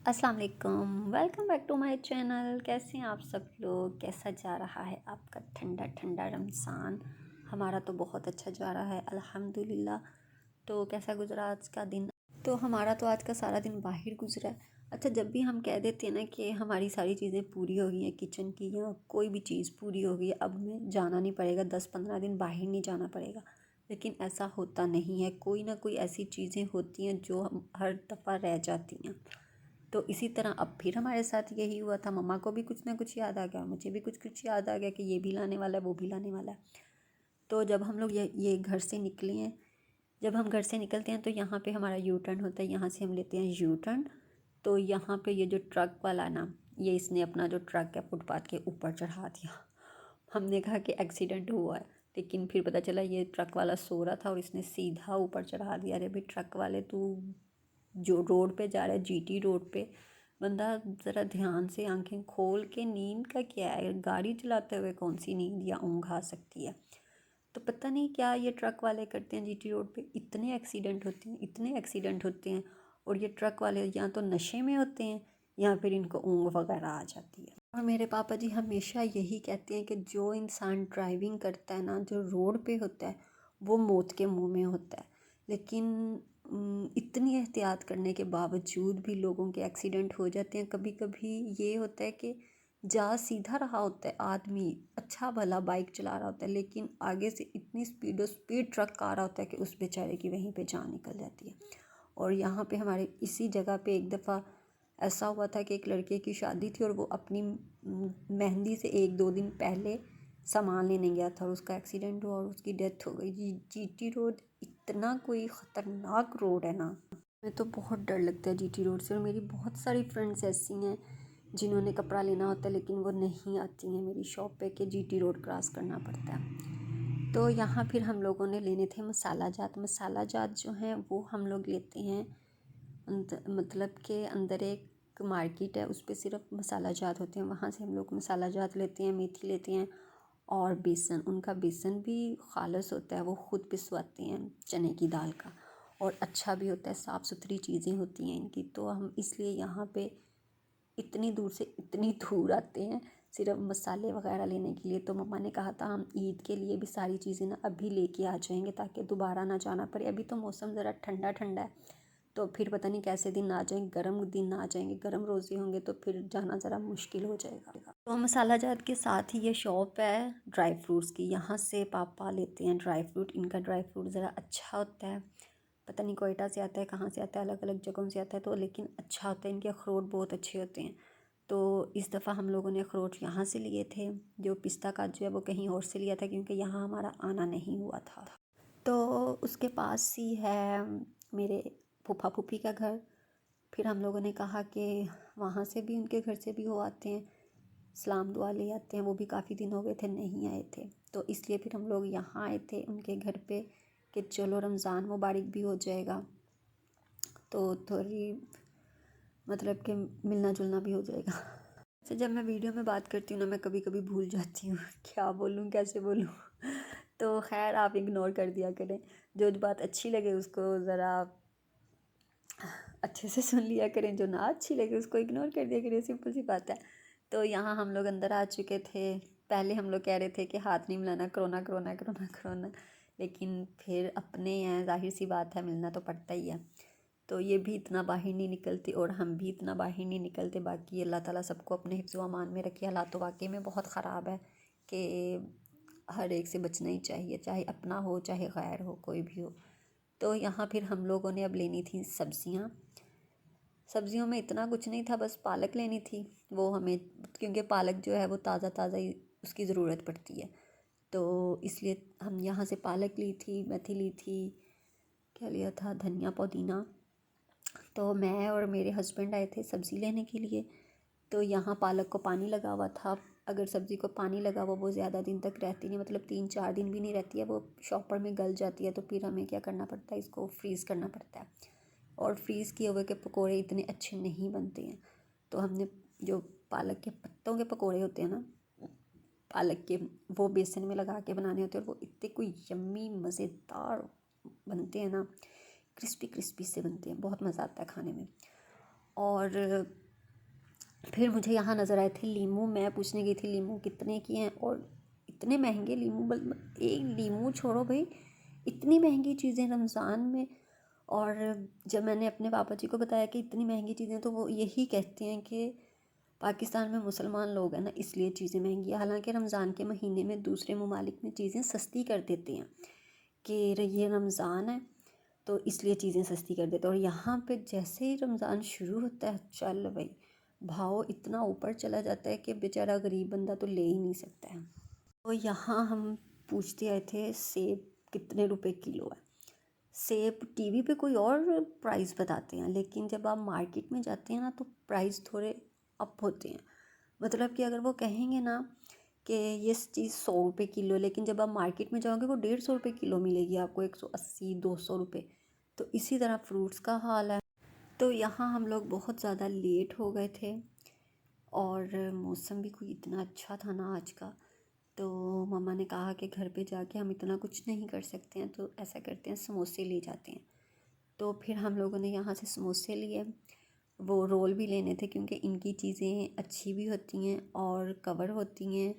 अस्सलाम वालेकुम, welcome back to my channel. कैसे हैं आप सब लोग? कैसा जा रहा है आपका ठंडा ठंडा रमज़ान? हमारा तो बहुत अच्छा जा रहा है अल्हम्दुलिल्लाह। तो कैसा गुजरा आज का दिन? तो हमारा तो आज का सारा दिन बाहर गुजरा है। अच्छा, जब भी हम कह देते हैं ना कि हमारी सारी चीज़ें पूरी हो गई हैं, किचन की या कोई भी चीज़ पूरी हो गई है, अब हमें जाना नहीं पड़ेगा, 10-15 दिन बाहर नहीं जाना पड़ेगा, लेकिन ऐसा होता नहीं है। कोई ना कोई ऐसी चीज़ें होती हैं जो हम हर दफ़ा रह जाती हैं। तो इसी तरह अब फिर हमारे साथ यही हुआ था। मम्मा को भी कुछ ना कुछ याद आ गया, मुझे भी कुछ कुछ याद आ गया कि ये भी लाने वाला है, वो भी लाने वाला है। तो जब हम लोग ये घर से निकले हैं, जब हम घर से निकलते हैं तो यहाँ पे हमारा यू टर्न होता है, यहाँ से हम लेते हैं यू टर्न। तो यहाँ पे ये जो ट्रक वाला ना, ये इसने अपना जो ट्रक है फुटपाथ के ऊपर चढ़ा दिया। हमने कहा कि एक्सीडेंट हुआ है, लेकिन फिर पता चला ये ट्रक वाला सो रहा था और इसने सीधा ऊपर चढ़ा दिया। अरे भाई ट्रक वाले, तू जो रोड पे जा रहा है, जीटी रोड पे, बंदा ज़रा ध्यान से आंखें खोल के, नींद का क्या है, गाड़ी चलाते हुए कौन सी नींद या ऊँघ आ सकती है। तो पता नहीं क्या ये ट्रक वाले करते हैं जीटी रोड पे, इतने एक्सीडेंट होते हैं, इतने एक्सीडेंट होते हैं। और ये ट्रक वाले या तो नशे में होते हैं या फिर इनको ऊँघ वगैरह आ जाती है। और मेरे पापा जी हमेशा यही कहते हैं कि जो इंसान ड्राइविंग करता है ना, जो रोड पे होता है, वो मौत के मुंह में होता है। लेकिन इतनी एहतियात करने के बावजूद भी लोगों के एक्सीडेंट हो जाते हैं। कभी कभी ये होता है कि जा सीधा रहा होता है आदमी, अच्छा भला बाइक चला रहा होता है, लेकिन आगे से इतनी स्पीड ट्रक आ रहा होता है कि उस बेचारे की वहीं पे जान निकल जाती है। और यहाँ पे हमारे इसी जगह पे एक दफ़ा ऐसा हुआ था कि एक लड़के की शादी थी और वो अपनी मेहंदी से 1-2 दिन पहले सामान लेने गया था और उसका एक्सीडेंट हुआ और उसकी डेथ हो गई। जीटी रोड इतना कोई ख़तरनाक रोड है ना, मैं तो बहुत डर लगता है जीटी रोड से। और मेरी बहुत सारी फ्रेंड्स ऐसी हैं जिन्होंने कपड़ा लेना होता है लेकिन वो नहीं आती हैं मेरी शॉप पे कि जीटी रोड क्रॉस करना पड़ता है। तो यहाँ फिर हम लोगों ने लेने थे मसाला जात। मसाला जात जो हैं वो हम लोग लेते हैं मतलब के अंदर एक मार्केट है, उस पर सिर्फ मसाला जात होते हैं, वहाँ से हम लोग मसाला जात लेते हैं, मेथी लेते हैं और बेसन। उनका बेसन भी खालस होता है, वो ख़ुद पिसवाते हैं चने की दाल का, और अच्छा भी होता है, साफ़ सुथरी चीज़ें होती हैं इनकी। तो हम इसलिए यहाँ पे इतनी दूर से इतनी दूर आते हैं सिर्फ मसाले वगैरह लेने के लिए। तो मम्मा ने कहा था हम ईद के लिए भी सारी चीज़ें ना अभी लेके आ जाएंगे ताकि दोबारा ना जाना पड़े। अभी तो मौसम ज़रा ठंडा ठंडा है, तो फिर पता नहीं कैसे दिन आ जाएंगे, गर्म दिन आ जाएंगे, गर्म रोज़े होंगे, तो फिर जाना ज़रा मुश्किल हो जाएगा। तो मसाला जात के साथ ही ये शॉप है ड्राई फ्रूट्स की, यहाँ से पापा लेते हैं ड्राई फ्रूट। इनका ड्राई फ्रूट ज़रा अच्छा होता है, पता नहीं कोयटा से आता है, कहाँ से आता है, अलग अलग जगहों से आता है, तो लेकिन अच्छा होता है। इनके अखरोट बहुत अच्छे होते हैं। तो इस दफ़ा हम लोगों ने अखरोट यहाँ से लिए थे। जो पिस्ता काजू है वो कहीं और से लिया था क्योंकि यहाँ हमारा आना नहीं हुआ था। तो उसके पास ही है मेरे फूफा फूफी का घर। फिर हम लोगों ने कहा कि वहाँ से भी, उनके घर से भी हो आते हैं, सलाम दुआ ले आते हैं। वो भी काफ़ी दिन हो गए थे नहीं आए थे, तो इसलिए फिर हम लोग यहाँ आए थे उनके घर पे कि चलो रमज़ान मुबारक भी हो जाएगा, तो थोड़ी मतलब कि मिलना जुलना भी हो जाएगा। अच्छा, जब मैं वीडियो में बात करती हूँ ना, मैं कभी कभी भूल जाती हूँ क्या बोलूँ, कैसे बोलूँ। तो खैर आप इग्नोर कर दिया करें, जो बात अच्छी लगे उसको ज़रा अच्छे से सुन लिया करें, जो ना अच्छी लगे उसको इग्नोर कर दिया करें, सिंपल सी बात है। तो यहाँ हम लोग अंदर आ चुके थे। पहले हम लोग कह रहे थे कि हाथ नहीं मिलाना, कोरोना कोरोना कोरोना कोरोना, लेकिन फिर अपने हैं, जाहिर सी बात है, मिलना तो पड़ता ही है। तो ये भी इतना बाहर नहीं निकलते और हम भी इतना बाहर नहीं निकलते। बाकी अल्लाह ताला सबको अपने हिफ्ज़ व अमान में रखे। हालात तो वाकई में बहुत ख़राब है कि हर एक से बचना ही चाहिए, चाहे अपना हो चाहे गैर हो, कोई भी हो। तो यहाँ फिर हम लोगों ने अब लेनी थी सब्ज़ियाँ। सब्ज़ियों में इतना कुछ नहीं था, बस पालक लेनी थी। वो हमें, क्योंकि पालक जो है वो ताज़ा ताज़ा ही उसकी ज़रूरत पड़ती है, तो इसलिए हम यहाँ से पालक ली थी, मेथी ली थी, क्या लिया था, धनिया पुदीना। तो मैं और मेरे हस्बैंड आए थे सब्ज़ी लेने के लिए। तो यहाँ पालक को पानी लगा हुआ था। अगर सब्ज़ी को पानी लगा हुआ वो ज़्यादा दिन तक रहती नहीं, मतलब 3-4 दिन भी नहीं रहती है, वो शॉपर में गल जाती है। तो फिर हमें क्या करना पड़ता है, इसको फ्रीज़ करना पड़ता है, और फ्रीज़ किए हुए के पकोड़े इतने अच्छे नहीं बनते हैं। तो हमने जो पालक के पत्तों के पकोड़े होते हैं ना, पालक के, वो बेसन में लगा के बनाने होते हैं, और वो इतने कोई यम्मी मज़ेदार बनते हैं ना, क्रिस्पी क्रिस्पी से बनते हैं, बहुत मज़ा आता है खाने में। और फिर मुझे यहाँ नज़र आए थे लीमू। मैं पूछने गई थी लीमू कितने की हैं, और इतने महंगे लीमू, एक लीमू छोड़ो भाई, इतनी महंगी चीज़ें रमज़ान में। और जब मैंने अपने पापा जी को बताया कि इतनी महंगी चीज़ें, तो वो यही कहते हैं कि पाकिस्तान में मुसलमान लोग हैं ना, इसलिए चीज़ें महंगी हैं। हालांकि रमज़ान के महीने में दूसरे ममालिक में चीज़ें सस्ती कर देते हैं कि ये रमज़ान है तो इसलिए चीज़ें सस्ती कर देते हैं। और यहाँ पे जैसे ही रमज़ान शुरू होता है, चल भाई भाव इतना ऊपर चला जाता है कि बेचारा गरीब बंदा तो ले ही नहीं सकता है। तो यहाँ हम पूछते आए थे सेब कितने रुपए किलो है। सेब टीवी पे कोई और प्राइस बताते हैं, लेकिन जब आप मार्केट में जाते हैं ना तो प्राइस थोड़े अप होते हैं। मतलब कि अगर वो कहेंगे ना कि ये चीज़ 100 रुपये किलो, लेकिन जब आप मार्केट में जाओगे वो 150 रुपये किलो मिलेगी आपको, 180-200 रुपये। तो इसी तरह फ्रूट्स का हाल है। तो यहाँ हम लोग बहुत ज़्यादा लेट हो गए थे, और मौसम भी कोई इतना अच्छा था ना आज का। तो मम्मा ने कहा कि घर पे जाके हम इतना कुछ नहीं कर सकते हैं, तो ऐसा करते हैं समोसे ले जाते हैं। तो फिर हम लोगों ने यहाँ से समोसे लिए। वो रोल भी लेने थे क्योंकि इनकी चीज़ें अच्छी भी होती हैं और कवर होती हैं।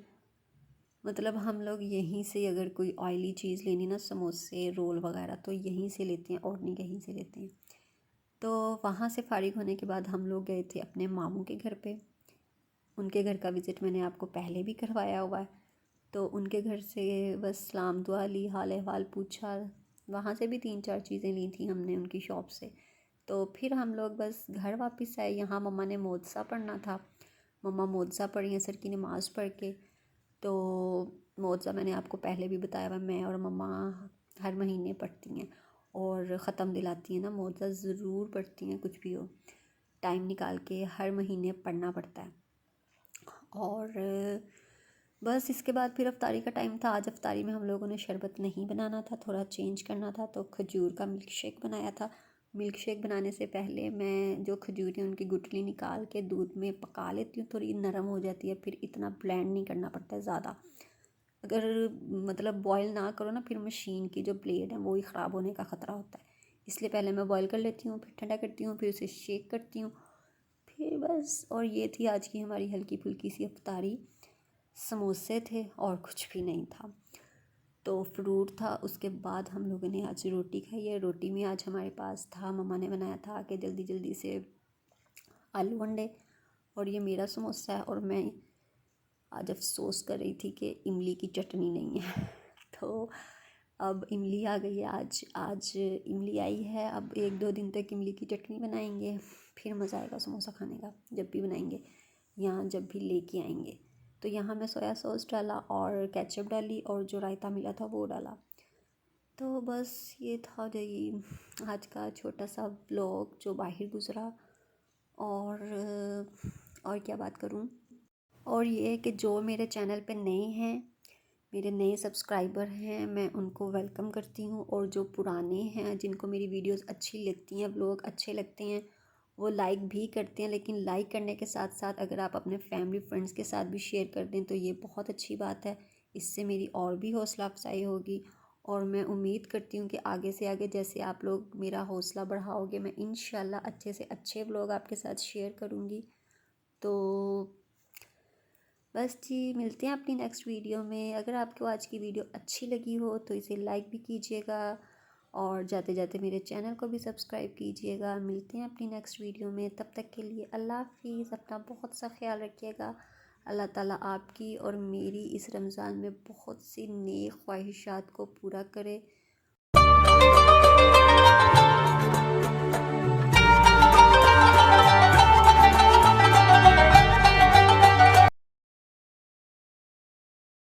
मतलब हम लोग यहीं से अगर कोई ऑयली चीज़ लेनी ना, समोसे रोल वगैरह, तो यहीं से लेते हैं और नहीं कहीं से लेते हैं। तो वहाँ से फ़ारिग होने के बाद हम लोग गए थे अपने मामू के घर पे। उनके घर का विज़िट मैंने आपको पहले भी करवाया हुआ है। तो उनके घर से बस सलाम दुआ ली, हाल अहवाल पूछा। वहाँ से भी 3-4 चीज़ें ली थी हमने उनकी शॉप से। तो फिर हम लोग बस घर वापस आए। यहाँ मम्मा ने मोज़ा पढ़ना था, मम्मा मोज़ा पढ़ी असर की नमाज़ पढ़ के। तो मोज़ा मैंने आपको पहले भी बताया हुआ, मैं और मम्मा हर महीने पढ़ती हैं और ख़त्म दिलाती हैं ना, मोज़ा ज़रूर पढ़ती हैं। कुछ भी हो, टाइम निकाल के हर महीने पढ़ना पड़ता है। और बस इसके बाद फिर अफ्तारी का टाइम था। आज अफ्तारी में हम लोगों ने शरबत नहीं बनाना था, थोड़ा चेंज करना था, तो खजूर का मिल्क शेक बनाया था। मिल्क शेक बनाने से पहले मैं जो खजूर है उनकी गुठली निकाल के दूध में पका लेती हूँ, थोड़ी नरम हो जाती है, फिर इतना ब्लेंड नहीं करना पड़ता है ज़्यादा। अगर मतलब बॉयल ना करो ना, फिर मशीन की जो ब्लेड है वो ही ख़राब होने का ख़तरा होता है। इसलिए पहले मैं बॉयल कर लेती हूँ, फिर ठंडा करती हूँ, फिर उसे शेक करती हूँ, फिर बस। और ये थी आज की हमारी हल्की फुल्की सी अफ्तारी। समोसे थे और कुछ भी नहीं था, तो फ्रूट था। उसके बाद हम लोगों ने आज रोटी खाई है। रोटी में आज हमारे पास था, मम्मा ने बनाया था कि जल्दी जल्दी से आलू अंडे। और ये मेरा समोसा है, और मैं आज अफसोस कर रही थी कि इमली की चटनी नहीं है तो अब इमली आ गई है। आज आज इमली आई है। अब 1-2 दिन तक इमली की चटनी बनाएंगे, फिर मज़ा आएगा समोसा खाने का जब भी बनाएंगे या जब भी लेके आएंगे। तो यहाँ मैं सोया सॉस डाला और केचप डाली, और जो रायता मिला था वो डाला। तो बस ये था जी आज का छोटा सा ब्लॉग जो बाहर गुज़रा। और क्या बात करूँ। और ये है कि जो मेरे चैनल पे नए हैं, मेरे नए सब्सक्राइबर हैं, मैं उनको वेलकम करती हूँ। और जो पुराने हैं, जिनको मेरी वीडियोस अच्छी लगती हैं, व्लॉग अच्छे लगते हैं, वो लाइक भी करते हैं। लेकिन लाइक करने के साथ साथ अगर आप अपने फैमिली फ्रेंड्स के साथ भी शेयर कर दें तो ये बहुत अच्छी बात है। इससे मेरी और भी हौसला अफजाई होगी, और मैं उम्मीद करती हूँ कि आगे से आगे जैसे आप लोग मेरा हौसला बढ़ाओगे, मैं इंशाल्लाह अच्छे से अच्छे व्लॉग आपके साथ शेयर करूँगी। तो बस जी, मिलते हैं अपनी नेक्स्ट वीडियो में। अगर आपको आज की वीडियो अच्छी लगी हो तो इसे लाइक भी कीजिएगा, और जाते जाते मेरे चैनल को भी सब्सक्राइब कीजिएगा। मिलते हैं अपनी नेक्स्ट वीडियो में, तब तक के लिए अल्लाह हाफिज़। अपना बहुत सा ख्याल रखिएगा। अल्लाह ताला आपकी और मेरी इस रमज़ान में बहुत सी नेक ख्वाहिशात को पूरा करे।